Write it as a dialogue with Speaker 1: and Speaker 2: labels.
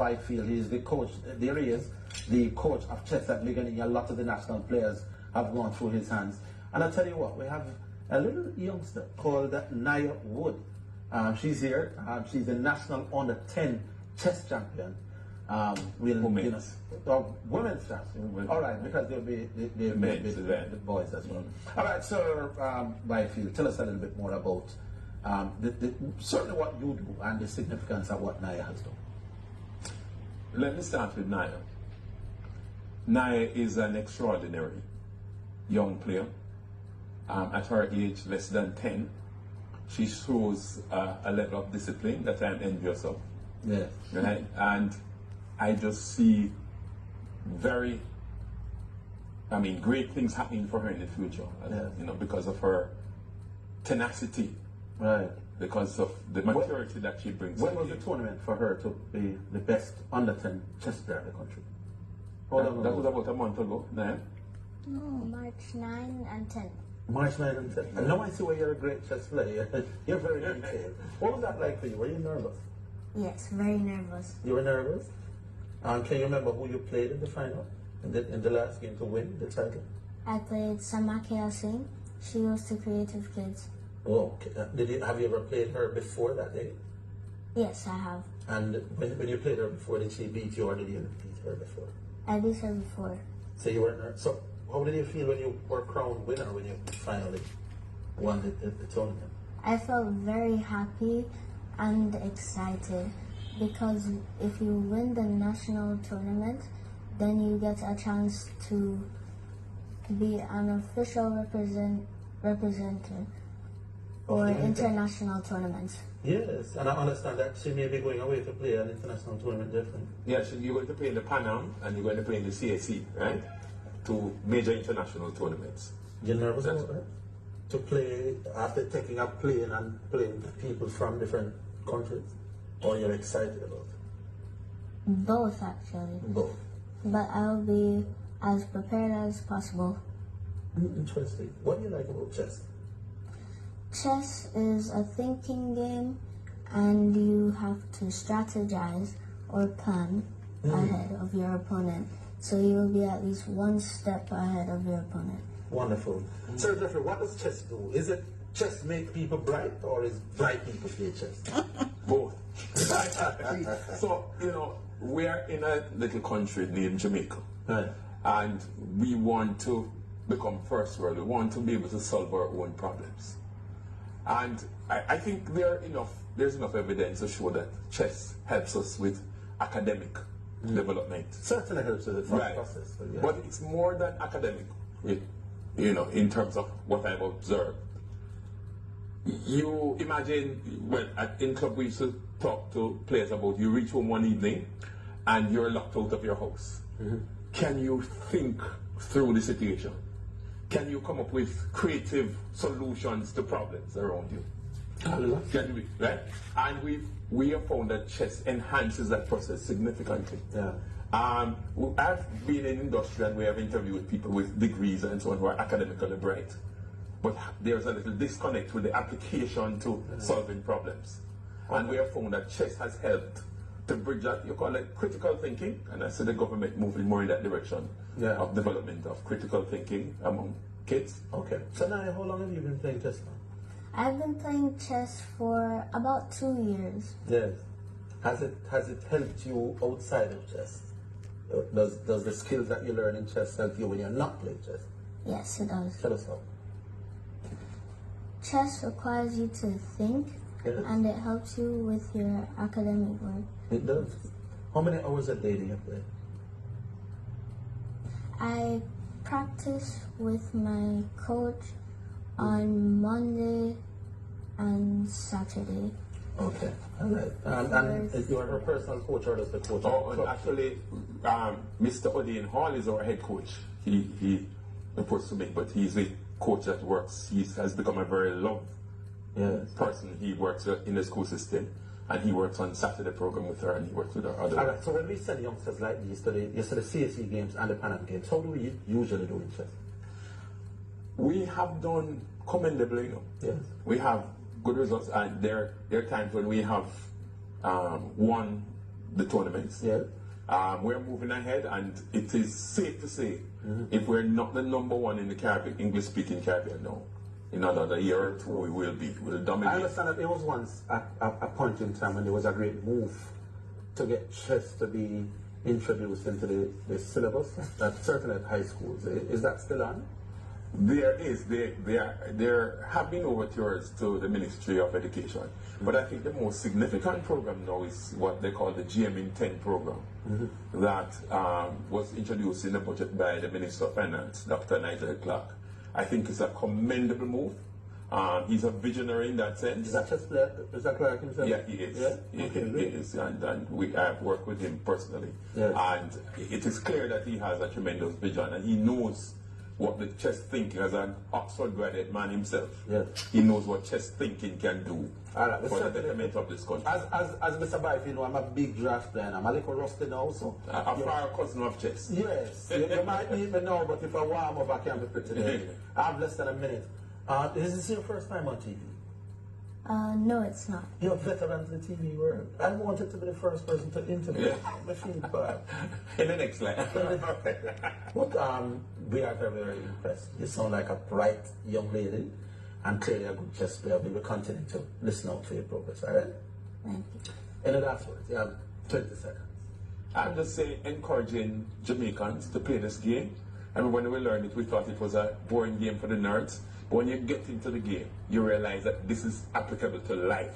Speaker 1: Byfield. He is the coach. There he is, the coach of chess at Liguanea. A lot of the national players have gone through his hands. And I'll tell you what, we have a little youngster called NYAH Wood. She's here. She's a national under-10 chess champion.
Speaker 2: Women's.
Speaker 1: Women's chess. All right, because there'll be the boys as well. All right, so Byfield, tell us a little bit more about certainly what you do and the significance of what NYAH has done.
Speaker 2: Let me start with NYAH. NYAH is an extraordinary young player. At her age, less than 10, she shows a level of discipline that I'm envious of.
Speaker 1: Yes.
Speaker 2: Right? And I just see great things happening for her in the future. You know, because of her tenacity.
Speaker 1: Right.
Speaker 2: Because of the maturity that she brings.
Speaker 1: When was the tournament for her to be the best under-10 chess player in the country?
Speaker 2: That was about a month ago.
Speaker 3: No, March 9 and 10.
Speaker 1: March 9 and 10. And now I see why you're a great chess player. You're very detailed. What was that like for you? Were you nervous?
Speaker 3: Yes, very nervous.
Speaker 1: You were nervous? Can you remember who you played in the final? In the last game to win the title?
Speaker 3: I played Samaki Singh. She was to Creative Kids.
Speaker 1: Oh, okay. Have you ever played her before that day?
Speaker 3: Yes, I have.
Speaker 1: And when you played her before, did she beat you or did you beat her before?
Speaker 3: I beat her before.
Speaker 1: So you weren't nervous. So how did you feel when you were crowned winner when you finally won the tournament?
Speaker 3: I felt very happy and excited because if you win the national tournament, then you get a chance to be an official representative or international tournaments.
Speaker 1: Yes, and I understand that she may be going away to play an international tournament, definitely.
Speaker 2: Yeah, so you're going to play in the Pan Am and you're going to play in the CAC, right? To major international tournaments.
Speaker 1: You're nervous about that? To play after taking a plane and playing people from different countries? Or you're excited about it?
Speaker 3: Both, actually.
Speaker 1: Both.
Speaker 3: But I'll be as prepared as possible.
Speaker 1: Interesting. What do you like about chess?
Speaker 3: Chess is a thinking game, and you have to strategize or plan ahead of your opponent. So you'll be at least one step ahead of your opponent.
Speaker 1: Wonderful. Sir Geoffrey, what does chess do? Is it chess make people bright, or is bright people play chess?
Speaker 2: Both. So, you know, we're in a little country named Jamaica.
Speaker 1: Right.
Speaker 2: And we want to become first world. We want to be able to solve our own problems. And I think there's enough evidence to show that chess helps us with academic development.
Speaker 1: Certainly helps with the
Speaker 2: right.
Speaker 1: process. Yeah.
Speaker 2: But it's more than academic, you know, in terms of what I've observed. You imagine, in club we used to talk to players about you reach home one evening and you're locked out of your house. Can you think through the situation? Can you come up with creative solutions to problems around you? Can we, right? And we have found that chess enhances that process significantly.
Speaker 1: Yeah.
Speaker 2: I've been in industry and we have interviewed people with degrees and so on who are academically bright. But there's a little disconnect with the application to solving problems. And we have found that chess has helped to bridge that, you call it critical thinking, and I see the government moving more in that direction of development of critical thinking among kids.
Speaker 1: Okay. So now, how long have you been playing chess now?
Speaker 3: I've been playing chess for about 2 years.
Speaker 1: Yes. Has it helped you outside of chess? Does the skills that you learn in chess help you when you're not playing chess?
Speaker 3: Yes, it does.
Speaker 1: Tell us how.
Speaker 3: Chess requires you to think, and it helps you with your academic work.
Speaker 1: It does. How many hours a day do you play?
Speaker 3: I practice with my coach on Monday and Saturday.
Speaker 1: Okay, all right. And you are her personal coach or does the coach?
Speaker 2: Oh, and actually, Mr. Odin Hall is our head coach. He reports to me, but he's the coach that works. He has become a very loved person. He works in the school system, and he works on Saturday program with her, and he works with her other.
Speaker 1: All right. So when we send youngsters like these to the CSE games and the Pan Am games, how do we usually do in chess?
Speaker 2: We have done commendably, you know.
Speaker 1: Yes.
Speaker 2: We have good results, and there are times when we have won the tournaments.
Speaker 1: Yeah.
Speaker 2: We're moving ahead, and it is safe to say, if we're not the number one in the Caribbean, English-speaking Caribbean now, in another year or two, we will be. We'll dominate.
Speaker 1: I understand that there was once a point in time when there was a great move to get chess to be introduced into the syllabus, certainly at high schools. Is that still on?
Speaker 2: There is. There have been overtures to the Ministry of Education. But I think the most significant program now is what they call the GM 10 program that was introduced in the budget by the Minister of Finance, Dr. Nigel Clark. I think it's a commendable move. He's a visionary in that sense.
Speaker 1: Is that chess player? Is that Clark himself?
Speaker 2: Yeah, he is.
Speaker 1: Yeah?
Speaker 2: He
Speaker 1: Okay,
Speaker 2: is. And I've worked with him personally.
Speaker 1: Yes.
Speaker 2: And it is clear that he has a tremendous vision, and he knows what the chess thinking, as an Oxford graduate man himself,
Speaker 1: yes.
Speaker 2: he knows what chess thinking can do
Speaker 1: Right,
Speaker 2: for the betterment of this country.
Speaker 1: As Mr. Byfield, I'm a big draft player. I'm a little rusty now, so.
Speaker 2: A far cousin of chess.
Speaker 1: Yes, you might need me now, but if I warm up, I can't be pretty today. I have less than a minute. Is this your first time on TV?
Speaker 3: No, it's not.
Speaker 1: You're a veteran to the TV world. I wanted to be the first person to interview.
Speaker 2: Yeah.
Speaker 1: I feel bad.
Speaker 2: In the next line.
Speaker 1: But we are very, very impressed. You sound like a bright young lady and clearly a good chess player. We will continue to listen out for your progress, all right?
Speaker 3: Thank you.
Speaker 1: Any last words? You have 20 seconds.
Speaker 2: I'm just saying, encouraging Jamaicans to play this game. And when we learned it, we thought it was a boring game for the nerds. But when you get into the game, you realize that this is applicable to life.